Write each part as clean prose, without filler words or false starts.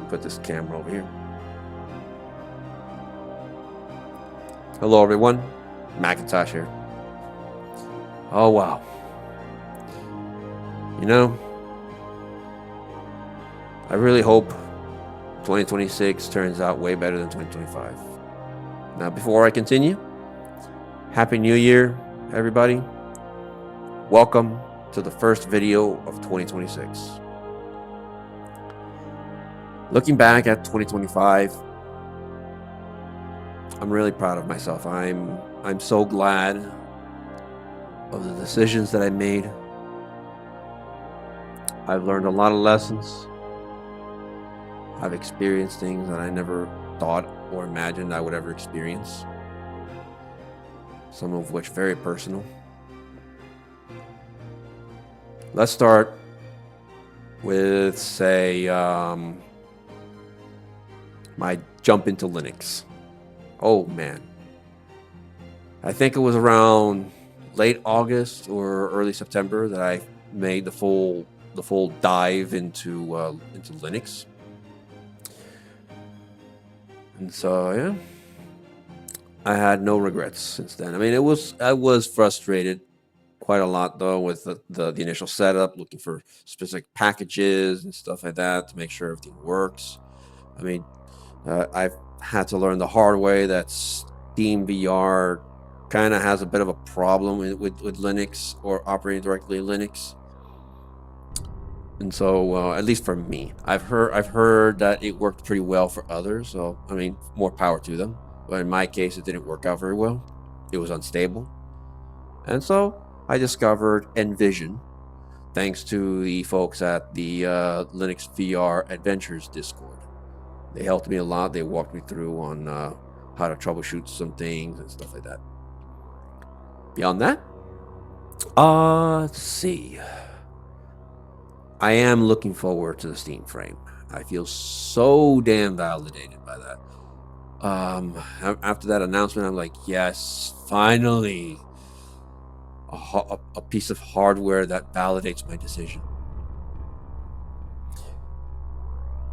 Put this camera over here. Hello, everyone. Macintosh here. Oh, wow. You know, I really hope 2026 turns out way better than 2025. Now, before I continue, Happy New Year, everybody. Welcome to the first video of 2026. Looking back at 2025, I'm really proud of myself. I'm so glad of the decisions that I made. I've learned a lot of lessons. I've experienced things that I never thought or imagined I would ever experience. Some of which very personal. Let's start with, say, my jump into Linux. Oh man, I think it was around late August or early September that I made the full dive into Linux. And so yeah, I had no regrets since then. I mean, I was frustrated quite a lot though with the initial setup, looking for specific packages and stuff like that to make sure everything works. I mean, I've had to learn the hard way that Steam VR kind of has a bit of a problem with Linux or operating directly in Linux. And so, at least for me, I've heard that it worked pretty well for others. So, I mean, more power to them. But in my case, it didn't work out very well. It was unstable. And so, I discovered Envision, thanks to the folks at the Linux VR Adventures Discord. They helped me a lot. They walked me through on how to troubleshoot some things and stuff like that. Beyond that, let's see. I am looking forward to the Steam Frame. I feel so damn validated by that. After that announcement, I'm like, yes, finally, a piece of hardware that validates my decision.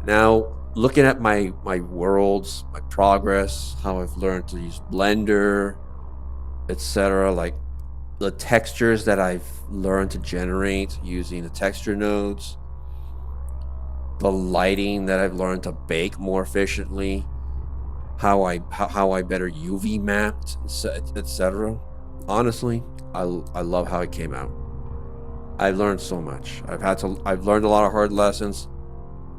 Now, looking at my worlds, my progress, how I've learned to use Blender, etc., like the textures that I've learned to generate using the texture nodes, the lighting that I've learned to bake more efficiently, how I better UV mapped, etc. Honestly, I love how it came out. I've learned so much. I've learned a lot of hard lessons.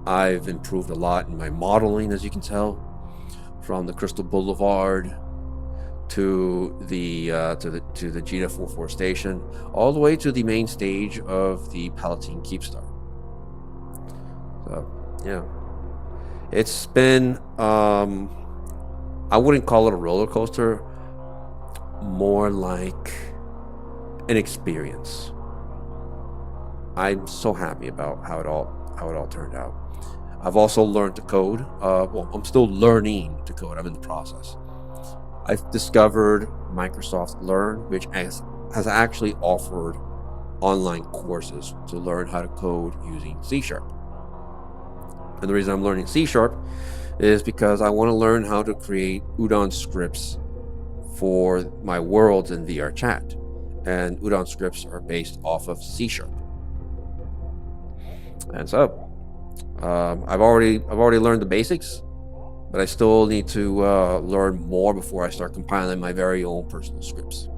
I've improved a lot in my modeling, as you can tell, from the Crystal Boulevard to the Gita 44 station, all the way to the main stage of the Palatine Keepstar. So yeah, it's been I wouldn't call it a roller coaster, more like an experience. I'm so happy about how it all turned out. I've also learned to code. Well, I'm still learning to code. I'm in the process. I've discovered Microsoft Learn, which has actually offered online courses to learn how to code using C#. And the reason I'm learning C# is because I want to learn how to create Udon scripts for my worlds in VR chat. And Udon scripts are based off of C#. And so I've already learned the basics, but I still need to learn more before I start compiling my very own personal scripts.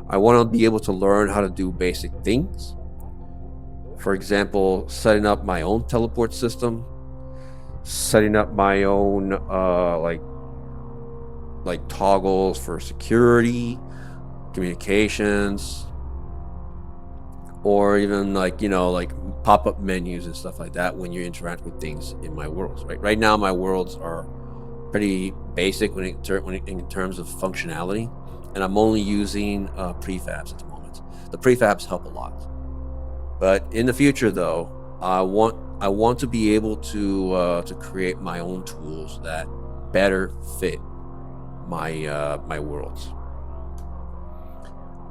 I want to be able to learn how to do basic things. For example, setting up my own teleport system, setting up my own like toggles for security, communications, or even like pop-up menus and stuff like that when you interact with things in my worlds. Right now my worlds are pretty basic in terms of functionality, and I'm only using prefabs at the moment. The prefabs help a lot, but in the future though, I want to be able to create my own tools that better fit my my worlds.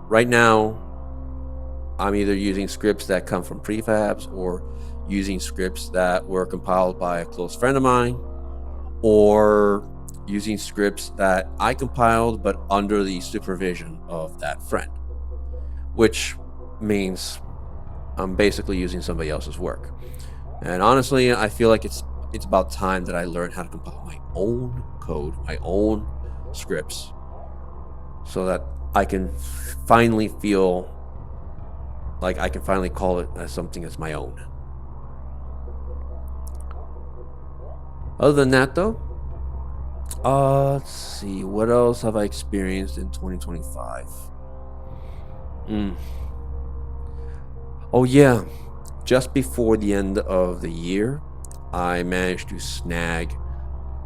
Right now, I'm either using scripts that come from prefabs or using scripts that were compiled by a close friend of mine, or using scripts that I compiled but under the supervision of that friend, which means I'm basically using somebody else's work. And honestly, I feel like it's about time that I learn how to compile my own code, my own scripts, so that I can finally feel like I can finally call it as something as my own. Other than that, though, let's see, what else have I experienced in 2025? Oh yeah, just before the end of the year, I managed to snag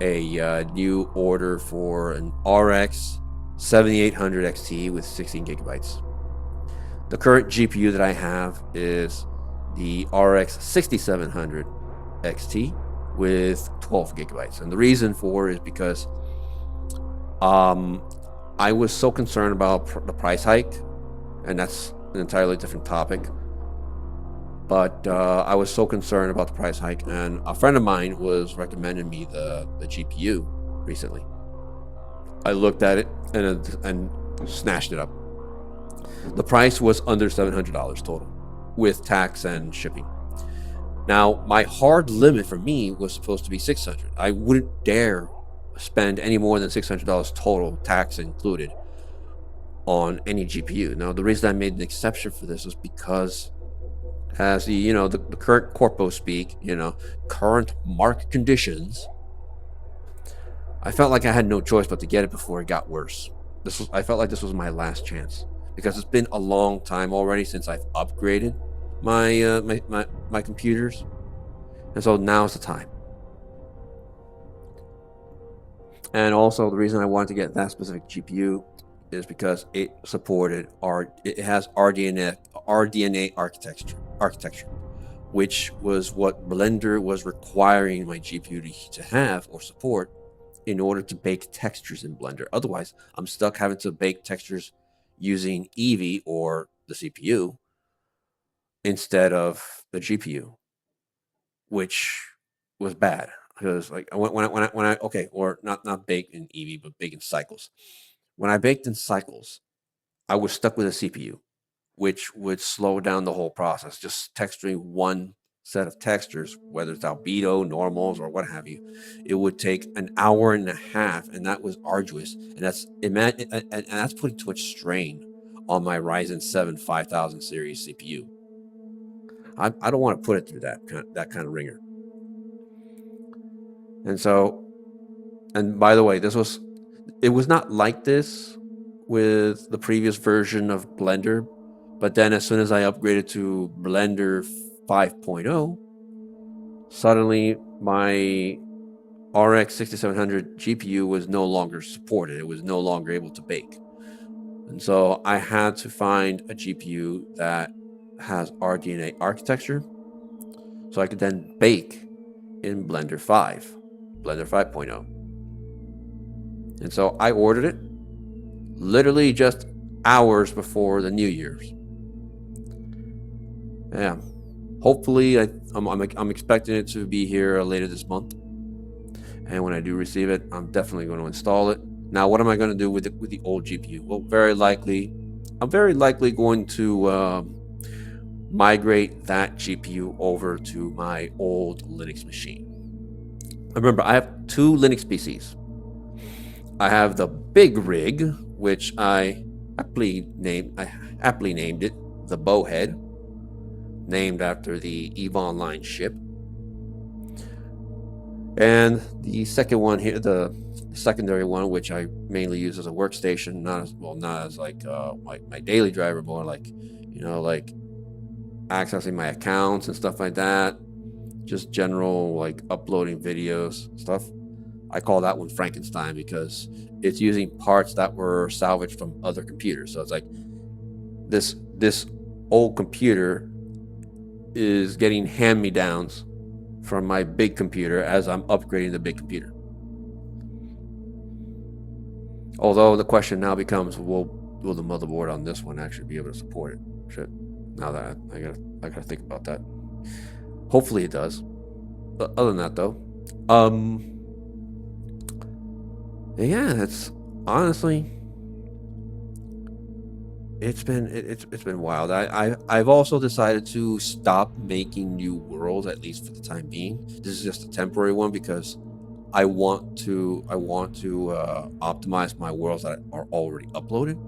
a new order for an RX 7800 XT with 16 gigabytes. The current GPU that I have is the RX 6700 XT with 12 gigabytes. And the reason for it is because I was so concerned about the price hike, and that's an entirely different topic. But I was so concerned about the price hike, and a friend of mine was recommending me the GPU recently. I looked at it and snatched it up. The price was under $700 total, with tax and shipping. Now, my hard limit for me was supposed to be $600. I wouldn't dare spend any more than $600 total, tax included, on any GPU. Now, the reason I made an exception for this is because, as the current corpo speak, current market conditions, I felt like I had no choice but to get it before it got worse. I felt like this was my last chance, because it's been a long time already since I've upgraded my computers, and so now's the time. And also, the reason I wanted to get that specific GPU is because it has RDNA architecture, which was what Blender was requiring my GPU to have or support in order to bake textures in Blender. Otherwise, I'm stuck having to bake textures using Eevee or the CPU instead of the GPU, which was bad, because like not bake in Eevee, but bake in Cycles. When I baked in Cycles, I was stuck with a CPU, which would slow down the whole process. Just texturing one set of textures, whether it's albedo, normals, or what have you, it would take an hour and a half, and that was arduous. And that's putting too much strain on my Ryzen 7 5000 series CPU. I don't want to put it through that kind of ringer. And by the way, it was not like this with the previous version of Blender, but then as soon as I upgraded to Blender 5.0, suddenly my RX 6700 GPU was no longer supported. It was no longer able to bake. And so I had to find a GPU that has RDNA architecture, so I could then bake in Blender 5.0. And so I ordered it literally just hours before the New Year's. Yeah, hopefully I'm expecting it to be here later this month. And when I do receive it, I'm definitely going to install it. Now, what am I going to do with the old GPU? Well, I'm very likely going to migrate that GPU over to my old Linux machine. Remember, I have two Linux PCs. I have the Big Rig, which I aptly named it the Bowhead, named after the EVE Online ship. And the second one here, the secondary one, which I mainly use as a workstation, not as like my daily driver, more like like accessing my accounts and stuff like that, just general like uploading videos stuff. I call that one Frankenstein because it's using parts that were salvaged from other computers. So it's like this old computer is getting hand-me-downs from my big computer as I'm upgrading the big computer. Although the question now becomes, will the motherboard on this one actually be able to support it? Now that I gotta think about that. Hopefully it does. But other than that, though, um, yeah, it's honestly it's been wild. I've also decided to stop making new worlds, at least for the time being. This is just a temporary one because I want to optimize my worlds that are already uploaded.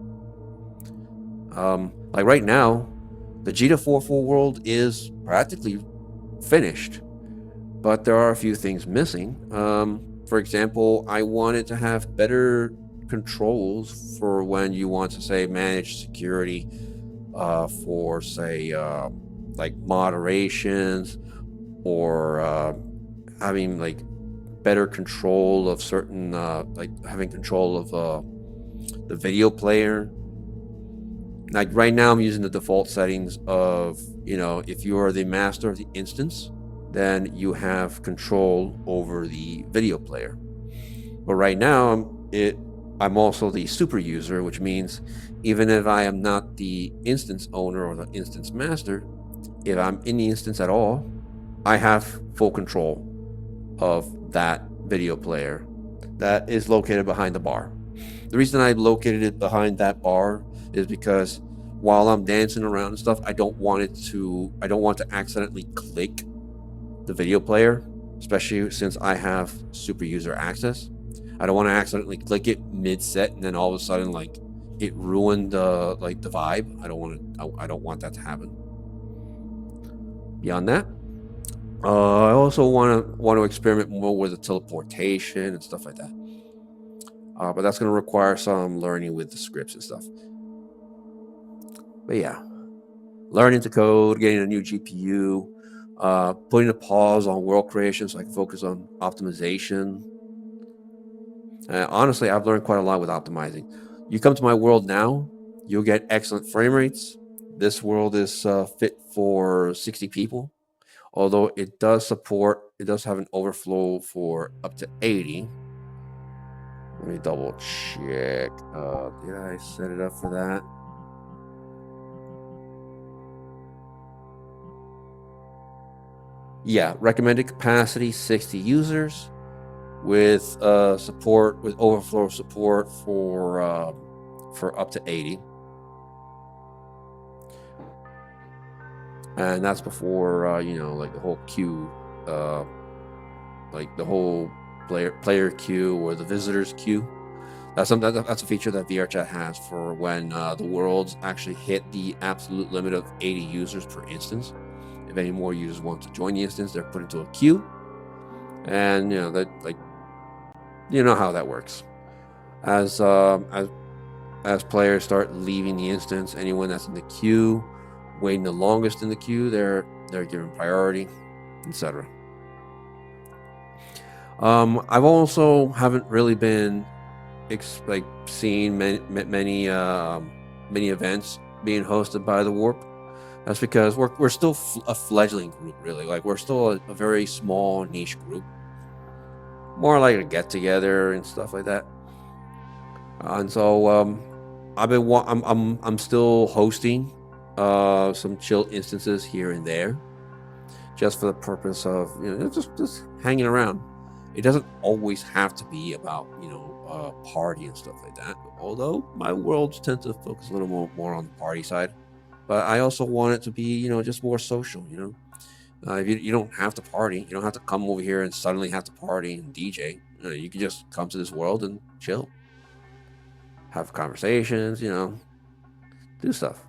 Like right now, the Gita 4 world is practically finished, but there are a few things missing. For example, I wanted to have better controls for when you want to say manage security for say like moderations or having like better control of certain like having control of the video player. Like right now I'm using the default settings of, you know, if you are the master of the instance, then you have control over the video player. But right now I'm also the super user, which means even if I am not the instance owner or the instance master, if I'm in the instance at all, I have full control of that video player that is located behind the bar. The reason I located it behind that bar is because while I'm dancing around and stuff, I don't want to accidentally click the video player, especially since I have super user access. I don't want to accidentally click it mid set and then all of a sudden like it ruined the vibe. I don't want that to happen. Beyond that, I also want to experiment more with the teleportation and stuff like that. But that's going to require some learning with the scripts and stuff. But yeah, learning to code, getting a new GPU, putting a pause on world creation so I can focus on optimization. Honestly, I've learned quite a lot with optimizing. You come to my world now, you'll get excellent frame rates. This world is fit for 60 people, although it does have an overflow for up to 80. Let me double check. Did I set it up for that? Yeah, recommended capacity 60 users with support with overflow support for up to 80. And that's before you know, like the whole queue, like the whole player queue or the visitors queue. That's a feature that VRChat has for when the worlds actually hit the absolute limit of 80 users per instance. If any more users want to join the instance, they're put into a queue, and you know that, like, you know how that works. As players start leaving the instance, anyone that's in the queue, waiting the longest in the queue, they're given priority, etc. I've also haven't really been seeing many events being hosted by the Warp. That's because we're still a fledgling group, really. Like, we're still a very small niche group, more like a get together and stuff like that. And so I'm still hosting some chill instances here and there, just for the purpose of, you know, just hanging around. It doesn't always have to be about, you know, party and stuff like that. Although my worlds tend to focus a little more on the party side, but I also want it to be, you know, just more social. You know, if you don't have to party, you don't have to come over here and suddenly have to party and DJ. You know, you can just come to this world and chill, have conversations, you know, do stuff.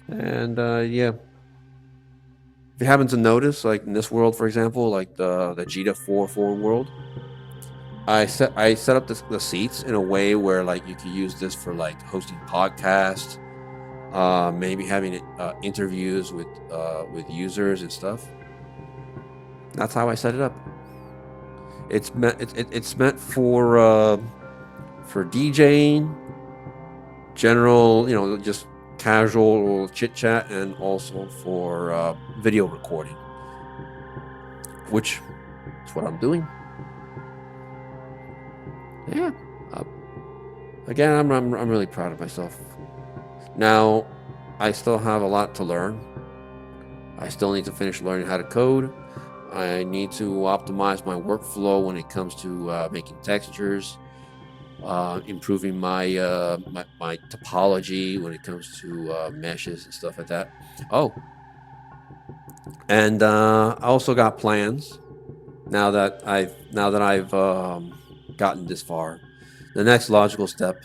And yeah, if you happen to notice, like in this world, for example, like the Gita 4 world, I set up the seats in a way where like you could use this for like hosting podcasts, maybe having interviews with users and stuff. That's how I set it up. It's meant for DJing, general, you know, just casual chit chat, and also for video recording, which is what I'm doing. Yeah. Again, I'm really proud of myself. Now, I still have a lot to learn. I still need to finish learning how to code. I need to optimize my workflow when it comes to making textures, improving my topology when it comes to meshes and stuff like that. Oh, and I also got plans now that I've gotten this far. The next logical step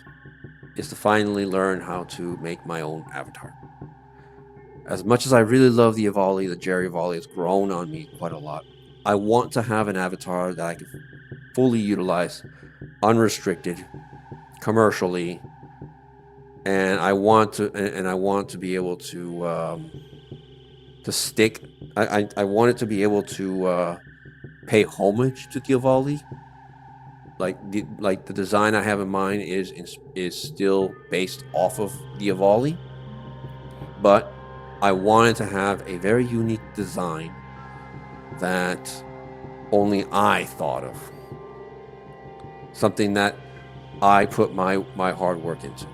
is to finally learn how to make my own avatar. As much as I really love the Evoli, the Jerry Evoli has grown on me quite a lot. I want to have an avatar that I can fully utilize, unrestricted, commercially, and I want to be able to stick. I want it to be able to pay homage to the Evoli. Like the design I have in mind is still based off of the Evoli, but I wanted to have a very unique design that only I thought of. Something that I put my hard work into.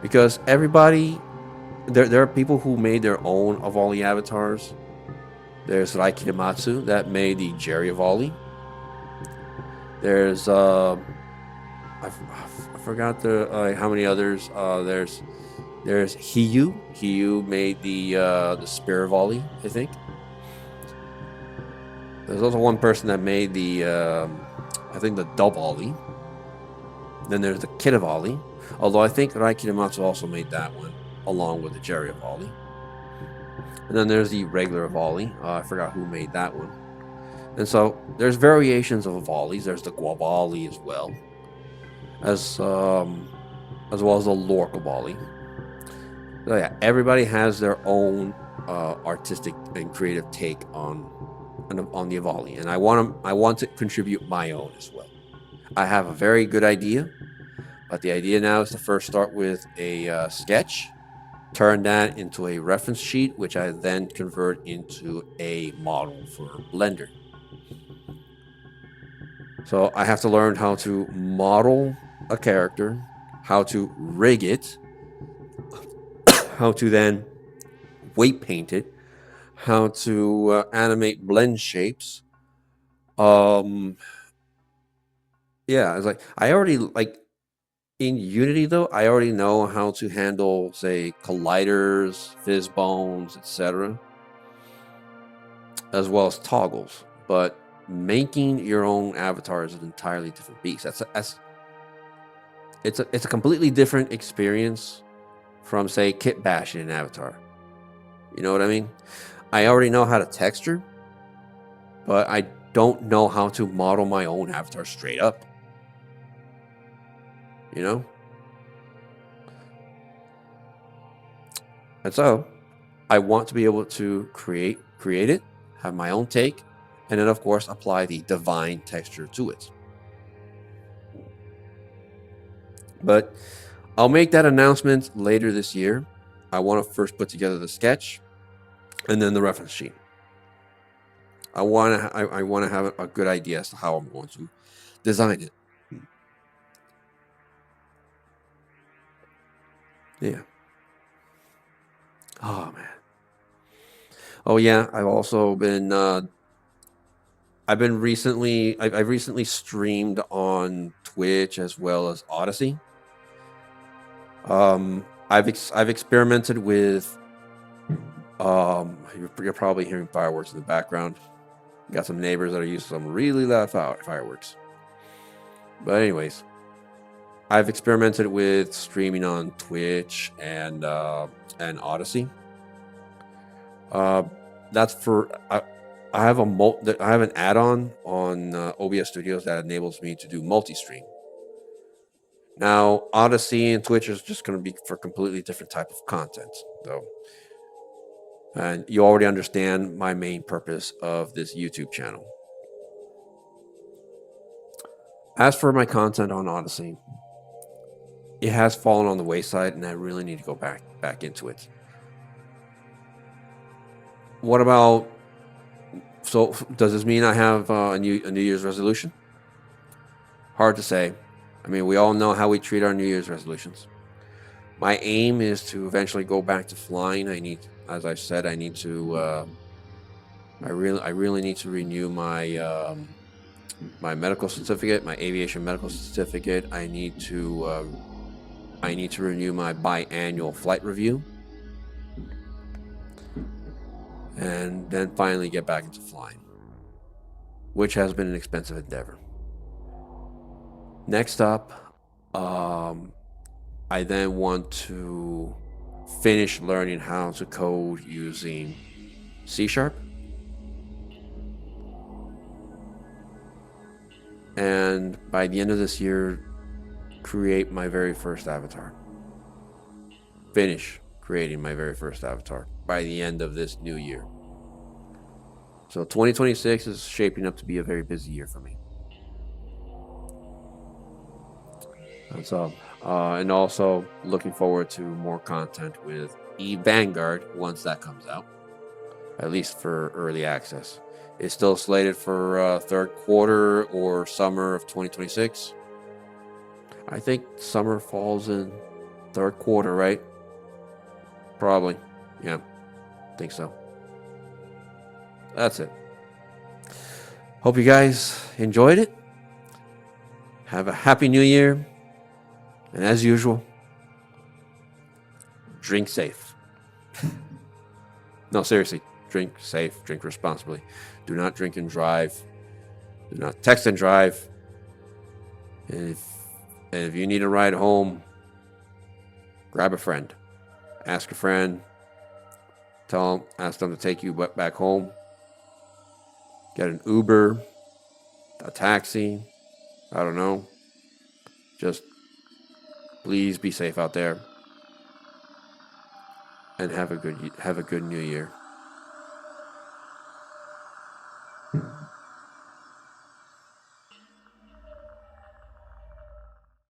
Because everybody, there are people who made their own Evoli avatars. There's Raiki Himatsu that made the Jerry Evoli. There's I forgot how many others. There's Hiyu. Hiyu made the Spear Volley, I think. There's also one person that made the I think the Dub Volley. Then there's the Kid Volley. Although I think Raiki Himatsu also made that one along with the Jerry Volley. And then there's the regular volley. I forgot who made that one. And so there's variations of volleys. There's the Guavali as well as the Lorca volley. So yeah, everybody has their own artistic and creative take on the volley, and I want to contribute my own as well. I have a very good idea, but the idea now is to first start with a sketch. Turn that into a reference sheet, which I then convert into a model for Blender. So I have to learn how to model a character, how to rig it, how to then weight paint it, how to animate blend shapes. Yeah, it's like I already like in Unity though. I already know how to handle, say, colliders, fizz bones, etc., as well as toggles. But making your own avatar is an entirely different beast. It's a completely different experience from, say, kit bashing an avatar. You know what I mean? I already know how to texture, but I don't know how to model my own avatar straight up. You know? And so I want to be able to create it, have my own take, and then of course apply the divine texture to it. But I'll make that announcement later this year. I want to first put together the sketch and then the reference sheet. I want to have a good idea as to how I'm going to design it. Yeah. Oh man. Oh yeah. I've also been. I've recently streamed on Twitch as well as Odyssey. I've experimented with. You're probably hearing fireworks in the background. Got some neighbors that are using some really loud fireworks. But anyways, I've experimented with streaming on Twitch and Odyssey. That's for I have an add-on on OBS Studios that enables me to do multi-stream. Now, Odyssey and Twitch is just going to be for completely different type of content, though. And you already understand my main purpose of this YouTube channel. As for my content on Odyssey, it has fallen on the wayside, and I really need to go back into it. What about? So, does this mean I have a New Year's resolution? Hard to say. I mean, we all know how we treat our New Year's resolutions. My aim is to eventually go back to flying. I need, as I said, I need to. I really need to renew my my medical certificate, my aviation medical certificate. I need to renew my biannual flight review, and then finally get back into flying, which has been an expensive endeavor. Next up, I then want to finish learning how to code using C#, and by the end of this year, create my very first avatar. Finish creating my very first avatar by the end of this new year. So 2026 is shaping up to be a very busy year for me. So, and also looking forward to more content with eVanguard once that comes out, at least for early access. It's still slated for third quarter or summer of 2026. I think summer falls in third quarter, right? Probably. Yeah, think so. That's it. Hope you guys enjoyed it. Have a happy new year. And as usual, drink safe. No, seriously, drink safe, drink responsibly. Do not drink and drive. Do not text and drive. And if you need a ride home, grab a friend. Ask a friend. Ask them to take you back home. Get an Uber, a taxi. I don't know. Just please be safe out there. And have a good new year.